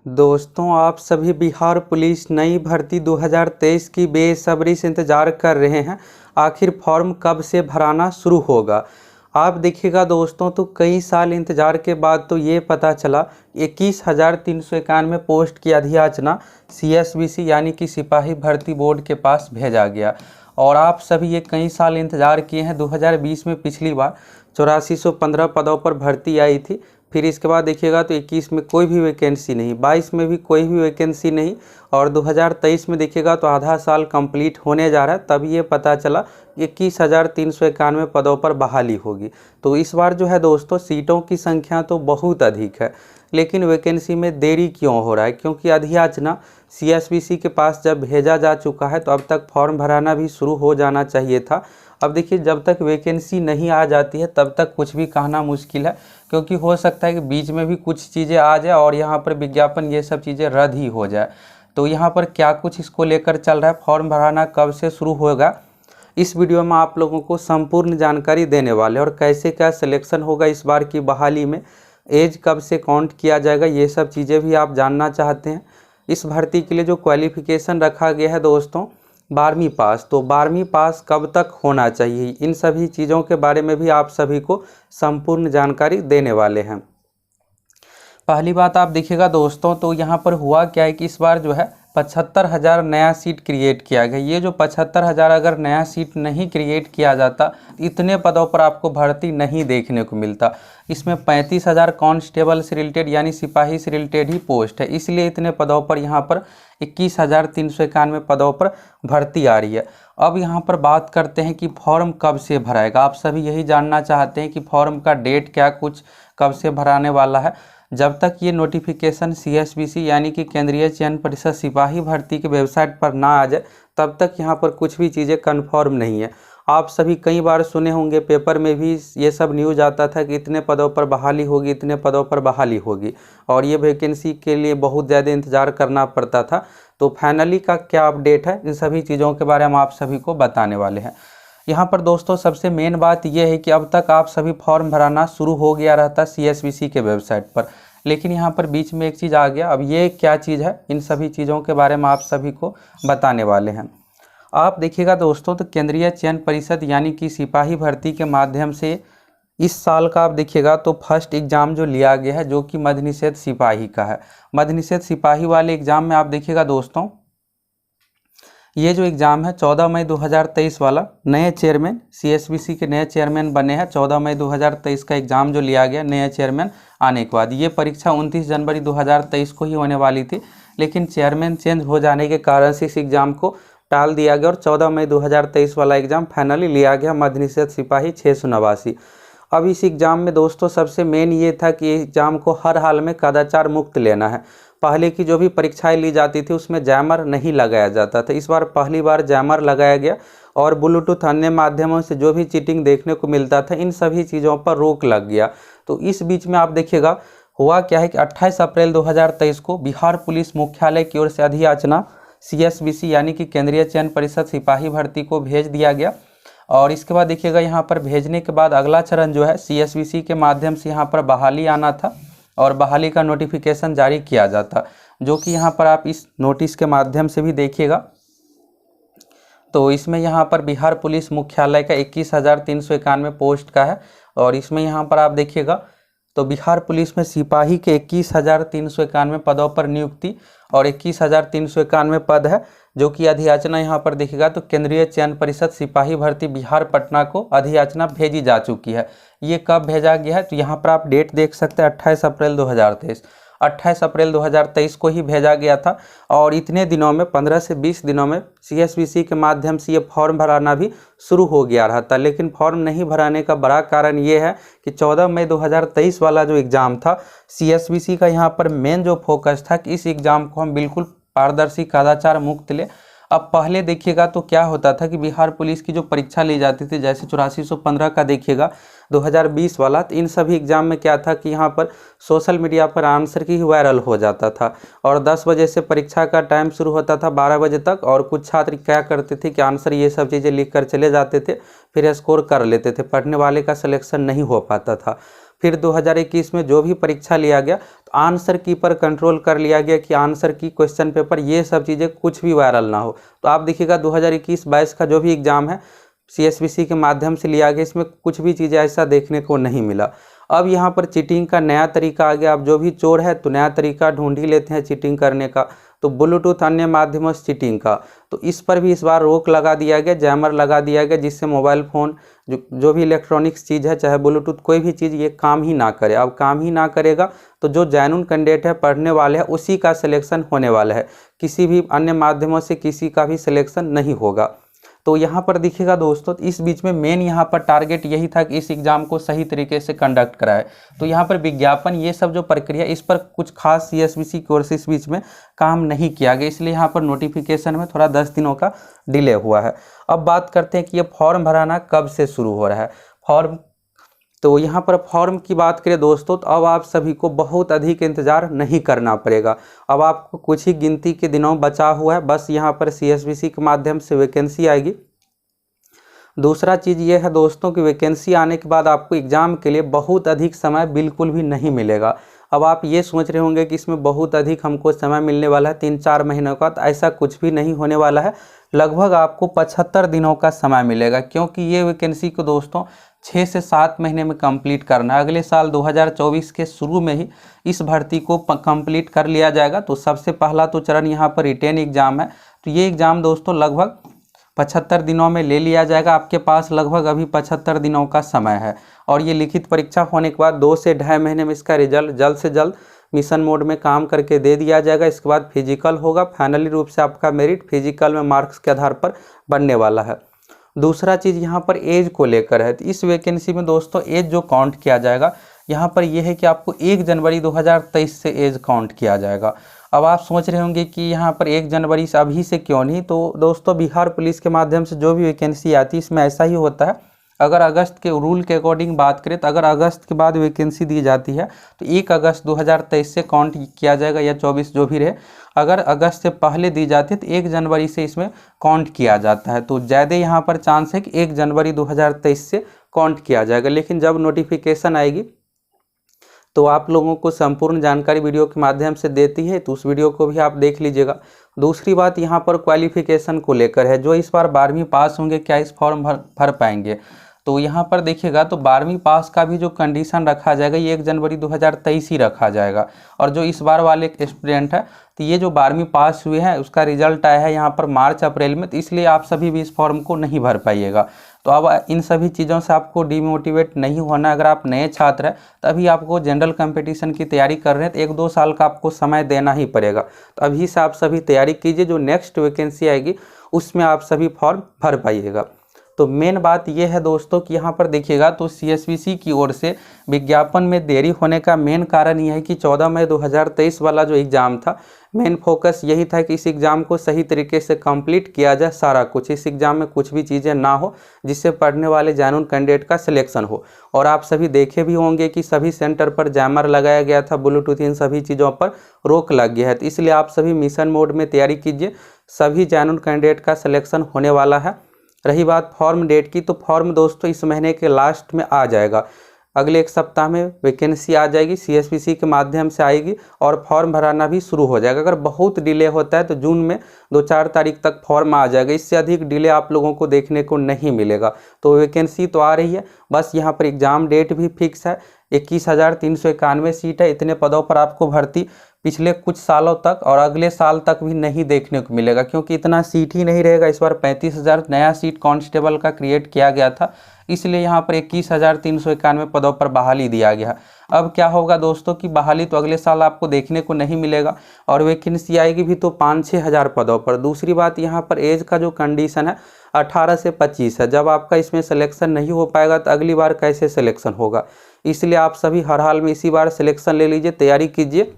दोस्तों, आप सभी बिहार पुलिस नई भर्ती 2023 की बेसब्री से इंतज़ार कर रहे हैं। आखिर फॉर्म कब से भराना शुरू होगा। आप देखिएगा दोस्तों, तो कई साल इंतज़ार के बाद तो ये पता चला 21,391 पोस्ट की अधियाचना CSBC यानी कि सिपाही भर्ती बोर्ड के पास भेजा गया। और आप सभी ये कई साल इंतज़ार किए हैं। 2020 में पिछली बार 8415 पदों पर भर्ती आई थी। फिर इसके बाद देखिएगा तो 21 में कोई भी वैकेंसी नहीं, 22 में भी कोई भी वैकेंसी नहीं, और 2023 में देखिएगा तो आधा साल कंप्लीट होने जा रहा है, तब ये पता चला 21,391 पदों पर बहाली होगी। तो इस बार जो है दोस्तों, सीटों की संख्या तो बहुत अधिक है, लेकिन वैकेंसी में देरी क्यों हो रहा है? क्योंकि अधियाचना CSBC के पास जब भेजा जा चुका है तो अब तक फॉर्म भराना भी शुरू हो जाना चाहिए था। अब देखिए, जब तक वैकेंसी नहीं आ जाती है तब तक कुछ भी कहना मुश्किल है, क्योंकि हो सकता है कि बीच में भी कुछ चीज़ें आ जाए और यहाँ पर विज्ञापन ये सब चीज़ें रद्द ही हो जाए। तो यहाँ पर क्या कुछ इसको लेकर चल रहा है, फॉर्म भराना कब से शुरू होगा, इस वीडियो में आप लोगों को संपूर्ण जानकारी देने वाले हैं। और कैसे क्या सिलेक्शन होगा इस बार की बहाली में, एज कब से काउंट किया जाएगा, ये सब चीज़ें भी आप जानना चाहते हैं। इस भर्ती के लिए जो क्वालिफिकेशन रखा गया है दोस्तों, 12वीं पास, तो 12वीं पास कब तक होना चाहिए, इन सभी चीज़ों के बारे में भी आप सभी को संपूर्ण जानकारी देने वाले हैं। पहली बात आप देखिएगा दोस्तों, तो यहाँ पर हुआ क्या है कि इस बार जो है 75,000 नया सीट क्रिएट किया गया। ये जो 75,000 अगर नया सीट नहीं क्रिएट किया जाता, इतने पदों पर आपको भर्ती नहीं देखने को मिलता। इसमें 35,000 कांस्टेबल से रिलेटेड यानी सिपाही से रिलेटेड ही पोस्ट है, इसलिए इतने पदों पर यहाँ पर 21,391 पदों पर भर्ती आ रही है। अब यहाँ पर बात करते हैं कि फॉर्म कब से भराएगा। आप सभी यही जानना चाहते हैं कि फॉर्म का डेट क्या कुछ कब से भराने वाला है। जब तक ये नोटिफिकेशन CSBC यानी कि केंद्रीय चयन परिषद सिपाही भर्ती के वेबसाइट पर ना आ जाए, तब तक यहाँ पर कुछ भी चीज़ें कन्फर्म नहीं है। आप सभी कई बार सुने होंगे, पेपर में भी ये सब न्यूज़ आता था कि इतने पदों पर बहाली होगी, इतने पदों पर बहाली होगी, और ये वैकेंसी के लिए बहुत ज़्यादा इंतज़ार करना पड़ता था। तो फाइनली का क्या अपडेट है, इन सभी चीज़ों के बारे में आप सभी को बताने वाले हैं। यहाँ पर दोस्तों सबसे मेन बात यह है कि अब तक आप सभी फॉर्म भराना शुरू हो गया रहता CSBC के वेबसाइट पर, लेकिन यहाँ पर बीच में एक चीज़ आ गया। अब ये क्या चीज़ है, इन सभी चीज़ों के बारे में आप सभी को बताने वाले हैं। आप देखिएगा दोस्तों, तो केंद्रीय चयन परिषद यानी कि सिपाही भर्ती के माध्यम से इस साल का आप देखिएगा तो फर्स्ट एग्ज़ाम जो लिया गया है, जो कि मद्य निषेध सिपाही का है। मद्य निषेध सिपाही वाले एग्ज़ाम में आप देखिएगा दोस्तों, ये जो एग्ज़ाम है 14 मई 2023 वाला, नए चेयरमैन CSBC के नए चेयरमैन बने हैं। 14 मई 2023 का एग्ज़ाम जो लिया गया नए चेयरमैन आने के बाद, ये परीक्षा 29 जनवरी 2023 को ही होने वाली थी, लेकिन चेयरमैन चेंज हो जाने के कारण से इस एग्ज़ाम को टाल दिया गया और 14 मई 2023 वाला एग्ज़ाम फाइनली लिया गया, मद्य निषेध सिपाही 689। अब इस एग्ज़ाम में दोस्तों सबसे मेन ये था कि एग्ज़ाम को हर हाल में कदाचार मुक्त लेना है। पहले की जो भी परीक्षाएं ली जाती थी उसमें जैमर नहीं लगाया जाता था, इस बार पहली बार जैमर लगाया गया, और ब्लूटूथ अन्य माध्यमों से जो भी चीटिंग देखने को मिलता था, इन सभी चीज़ों पर रोक लग गया। तो इस बीच में आप देखिएगा हुआ क्या है कि 28 अप्रैल 2023 को बिहार पुलिस मुख्यालय की ओर से अधियाचना CSBC यानी कि केंद्रीय चयन परिषद सिपाही भर्ती को भेज दिया गया। और इसके बाद देखिएगा यहाँ पर भेजने के बाद अगला चरण जो है CSBC के माध्यम से यहाँ पर बहाली आना था और बहाली का नोटिफिकेशन जारी किया जाता, जो कि यहाँ पर आप इस नोटिस के माध्यम से भी देखिएगा। तो इसमें यहाँ पर बिहार पुलिस मुख्यालय का 21,391 पोस्ट का है, और इसमें यहाँ पर आप देखिएगा तो बिहार पुलिस में सिपाही के 21,391 पदों पर नियुक्ति और 21,391 पद है, जो कि अधियाचना यहाँ पर देखिएगा तो केंद्रीय चयन परिषद सिपाही भर्ती बिहार पटना को अधियाचना भेजी जा चुकी है। ये कब भेजा गया है, तो यहाँ पर आप डेट देख सकते हैं 28 अप्रैल 2023। 28 अप्रैल 2023 को ही भेजा गया था, और इतने दिनों में 15 से 20 दिनों में CSBC के माध्यम से ये फॉर्म भराना भी शुरू हो गया रहा था। लेकिन फॉर्म नहीं भराने का बड़ा कारण ये है कि 14 मई 2023 वाला जो एग्ज़ाम था CSBC का, यहाँ पर मेन जो फोकस था कि इस एग्ज़ाम को हम बिल्कुल पारदर्शी कदाचार मुक्त ले। अब पहले देखिएगा तो क्या होता था कि बिहार पुलिस की जो परीक्षा ली जाती थी, जैसे 8415 का देखिएगा 2020 वाला, तो इन सभी एग्ज़ाम में क्या था कि यहाँ पर सोशल मीडिया पर आंसर की ही वायरल हो जाता था, और 10 बजे से परीक्षा का टाइम शुरू होता था 12 बजे तक, और कुछ छात्र क्या करते थे कि आंसर ये सब चीज़ें लिख कर चले जाते थे, फिर स्कोर कर लेते थे, पढ़ने वाले का सिलेक्शन नहीं हो पाता था। फिर 2021 में जो भी परीक्षा लिया गया तो आंसर की पर कंट्रोल कर लिया गया कि आंसर की, क्वेश्चन पेपर, ये सब चीज़ें कुछ भी वायरल ना हो। तो आप देखिएगा 2021-22 का जो भी एग्ज़ाम है CSBC के माध्यम से लिया गया, इसमें कुछ भी चीज़ें ऐसा देखने को नहीं मिला। अब यहाँ पर चीटिंग का नया तरीका आ गया। अब जो भी चोर है तो नया तरीका ढूंढ ही लेते हैं चीटिंग करने का, तो ब्लूटूथ अन्य माध्यमों से चीटिंग का, तो इस पर भी इस बार रोक लगा दिया गया, जैमर लगा दिया गया, जिससे मोबाइल फ़ोन जो भी इलेक्ट्रॉनिक्स चीज़ है, चाहे ब्लूटूथ कोई भी चीज़, ये काम ही ना करे। अब काम ही ना करेगा तो जो जेन्युइन कैंडिडेट है, पढ़ने वाले हैं, उसी का सिलेक्शन होने वाला है, किसी भी अन्य माध्यमों से किसी का भी सिलेक्शन नहीं होगा। तो यहाँ पर देखिएगा दोस्तों, इस बीच में मेन यहाँ पर टारगेट यही था कि इस एग्ज़ाम को सही तरीके से कंडक्ट कराए। तो यहाँ पर विज्ञापन, ये सब जो प्रक्रिया, इस पर कुछ खास CSBC की ओर से इस बीच में काम नहीं किया गया, इसलिए यहाँ पर नोटिफिकेशन में थोड़ा 10 दिनों का डिले हुआ है। अब बात करते हैं कि ये फॉर्म भराना कब से शुरू हो रहा है। फॉर्म, तो यहाँ पर फॉर्म की बात करें दोस्तों, तो अब आप सभी को बहुत अधिक इंतज़ार नहीं करना पड़ेगा। अब आपको कुछ ही गिनती के दिनों बचा हुआ है, बस यहाँ पर CSBC के माध्यम से वैकेंसी आएगी। दूसरा चीज़ ये है दोस्तों कि वैकेंसी आने के बाद आपको एग्ज़ाम के लिए बहुत अधिक समय बिल्कुल भी नहीं मिलेगा। अब आप ये सोच रहे होंगे कि इसमें बहुत अधिक हमको समय मिलने वाला है 3-4 महीनों का, तो ऐसा कुछ भी नहीं होने वाला है। लगभग आपको 75 दिनों का समय मिलेगा, क्योंकि ये वैकेंसी को दोस्तों 6 से 7 महीने में कंप्लीट करना है। अगले साल 2024 के शुरू में ही इस भर्ती को कंप्लीट कर लिया जाएगा। तो सबसे पहला तो चरण यहाँ पर रिटेन एग्ज़ाम है, तो ये एग्ज़ाम दोस्तों लगभग 75 दिनों में ले लिया जाएगा। आपके पास लगभग अभी 75 दिनों का समय है, और ये लिखित परीक्षा होने के बाद 2 से 2.5 महीने में इसका रिजल्ट जल्द से जल्द मिशन मोड में काम करके दे दिया जाएगा। इसके बाद फिजिकल होगा, फाइनली रूप से आपका मेरिट फिजिकल में मार्क्स के आधार पर बनने वाला है। दूसरा चीज़ यहाँ पर एज को लेकर है, तो इस वैकेंसी में दोस्तों एज जो काउंट किया जाएगा यहाँ पर यह है कि आपको 1 जनवरी 2023 से एज काउंट किया जाएगा। अब आप सोच रहे होंगे कि यहाँ पर 1 जनवरी से अभी से क्यों नहीं, तो दोस्तों बिहार पुलिस के माध्यम से जो भी वैकेंसी आती है इसमें ऐसा ही होता है। अगर अगस्त के रूल के अकॉर्डिंग बात करें तो अगर अगस्त के बाद वैकेंसी दी जाती है तो 1 अगस्त 2023 से काउंट किया जाएगा, या 24 जो भी रहे। अगर अगस्त से पहले दी जाती है तो 1 जनवरी से इसमें काउंट किया जाता है। तो ज़्यादा यहाँ पर चांस है कि 1 जनवरी 2023 से काउंट किया जाएगा। लेकिन जब नोटिफिकेशन आएगी तो आप लोगों को संपूर्ण जानकारी वीडियो के माध्यम से देती है, तो उस वीडियो को भी आप देख लीजिएगा। दूसरी बात यहाँ पर क्वालिफिकेशन को लेकर है, जो इस बार 12वीं पास होंगे क्या इस फॉर्म भर पाएंगे। तो यहाँ पर देखिएगा तो 12वीं पास का भी जो कंडीशन रखा जाएगा ये 1 जनवरी 2023 ही रखा जाएगा। और जो इस बार वाले स्टूडेंट है तो ये जो 12वीं पास हुए हैं उसका रिजल्ट आया है यहाँ पर मार्च अप्रैल में, तो इसलिए आप सभी भी इस फॉर्म को नहीं भर पाइएगा। तो अब इन सभी चीज़ों से आपको डिमोटिवेट नहीं होना। अगर आप नए छात्र हैं तो अभी आपको जनरल कंपटीशन की तैयारी कर रहे हैं तो 1-2 साल का आपको समय देना ही पड़ेगा। तो अभी से आप सभी तैयारी कीजिए, जो नेक्स्ट वैकेंसी आएगी उसमें आप सभी फॉर्म भर पाइएगा। तो मेन बात यह है दोस्तों कि यहाँ पर देखिएगा तो CSBC की ओर से विज्ञापन में देरी होने का मेन कारण यह है कि 14 मई 2023 वाला जो एग्ज़ाम था, मेन फोकस यही था कि इस एग्ज़ाम को सही तरीके से कंप्लीट किया जाए, सारा कुछ इस एग्ज़ाम में कुछ भी चीज़ें ना हो जिससे पढ़ने वाले जेन्युइन कैंडिडेट का सिलेक्शन हो। और आप सभी देखे भी होंगे कि सभी सेंटर पर जैमर लगाया गया था, ब्लूटूथ, इन सभी चीज़ों पर रोक लग गया है। तो इसलिए आप सभी मिशन मोड में तैयारी कीजिए, सभी जेन्युइन कैंडिडेट का सिलेक्शन होने वाला है। रही बात फॉर्म डेट की, तो फॉर्म दोस्तों इस महीने के लास्ट में आ जाएगा। अगले 1 सप्ताह में वैकेंसी आ जाएगी, CSBC के माध्यम से आएगी और फॉर्म भराना भी शुरू हो जाएगा। अगर बहुत डिले होता है तो जून में 2-4 तारीख तक फॉर्म आ जाएगा, इससे अधिक डिले आप लोगों को देखने को नहीं मिलेगा। तो वैकेंसी तो आ रही है, बस यहाँ पर एग्ज़ाम डेट भी फिक्स है। 21,391 सीट है। इतने पदों पर आपको भर्ती पिछले कुछ सालों तक और अगले साल तक भी नहीं देखने को मिलेगा, क्योंकि इतना सीट ही नहीं रहेगा। इस बार 35,000 नया सीट कांस्टेबल का क्रिएट किया गया था, इसलिए यहाँ पर 21,391 पदों पर बहाली दिया गया। अब क्या होगा दोस्तों कि बहाली तो अगले साल आपको देखने को नहीं मिलेगा और वैकेंसी आएगी भी तो 5-6 हज़ार पदों पर। दूसरी बात यहाँ पर एज का जो कंडीशन है 18 से 25 है। जब आपका इसमें सिलेक्शन नहीं हो पाएगा तो अगली बार कैसे सिलेक्शन होगा, इसलिए आप सभी हर हाल में इसी बार सिलेक्शन ले लीजिए, तैयारी कीजिए।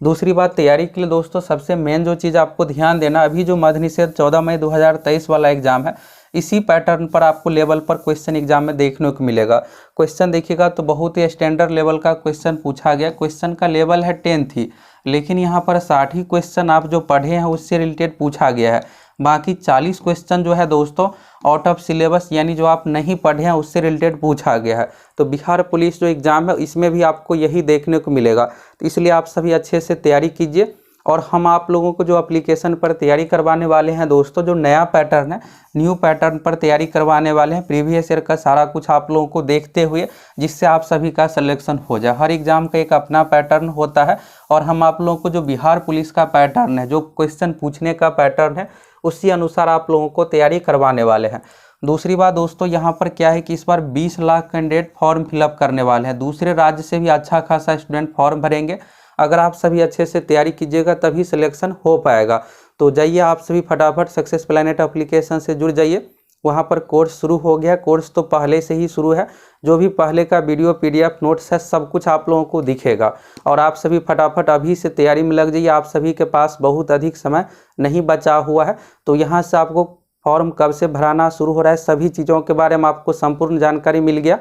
दूसरी बात तैयारी के लिए दोस्तों सबसे मेन जो चीज़ आपको ध्यान देना, अभी जो मद्य निषेध 14 मई 2023 वाला एग्जाम है इसी पैटर्न पर आपको लेवल पर क्वेश्चन एग्जाम में देखने को मिलेगा। क्वेश्चन देखिएगा तो बहुत ही स्टैंडर्ड लेवल का क्वेश्चन पूछा गया। क्वेश्चन का लेवल है 10th ही, लेकिन यहाँ पर 60 ही क्वेश्चन आप जो पढ़े हैं उससे रिलेटेड पूछा गया है। बाकी 40 क्वेश्चन जो है दोस्तों आउट ऑफ सिलेबस यानी जो आप नहीं पढ़े हैं उससे रिलेटेड पूछा गया है। तो बिहार पुलिस जो एग्ज़ाम है इसमें भी आपको यही देखने को मिलेगा, तो इसलिए आप सभी अच्छे से तैयारी कीजिए। और हम आप लोगों को जो एप्लीकेशन पर तैयारी करवाने वाले हैं दोस्तों, जो नया पैटर्न है, न्यू पैटर्न पर तैयारी करवाने वाले हैं। प्रीवियस ईयर का सारा कुछ आप लोगों को देखते हुए, जिससे आप सभी का सिलेक्शन हो जाए। हर एग्जाम का एक अपना पैटर्न होता है और हम आप लोगों को जो बिहार पुलिस का पैटर्न है, जो क्वेश्चन पूछने का पैटर्न है, उसी अनुसार आप लोगों को तैयारी करवाने वाले हैं। दूसरी बात दोस्तों, यहाँ पर क्या है कि इस बार 20 लाख कैंडिडेट फॉर्म फिलअप करने वाले हैं। दूसरे राज्य से भी अच्छा खासा स्टूडेंट फॉर्म भरेंगे। अगर आप सभी अच्छे से तैयारी कीजिएगा तभी सिलेक्शन हो पाएगा। तो जाइए आप सभी फटाफट सक्सेस प्लैनेट एप्लीकेशन से जुड़ जाइए। वहाँ पर कोर्स शुरू हो गया। कोर्स तो पहले से ही शुरू है। जो भी पहले का वीडियो PDF नोट्स है सब कुछ आप लोगों को दिखेगा। और आप सभी फटाफट अभी से तैयारी में लग जाइए। आप सभी के पास बहुत अधिक समय नहीं बचा हुआ है। तो यहाँ से आपको फॉर्म कब से भराना शुरू हो रहा है, सभी चीज़ों के बारे में आपको संपूर्ण जानकारी मिल गया।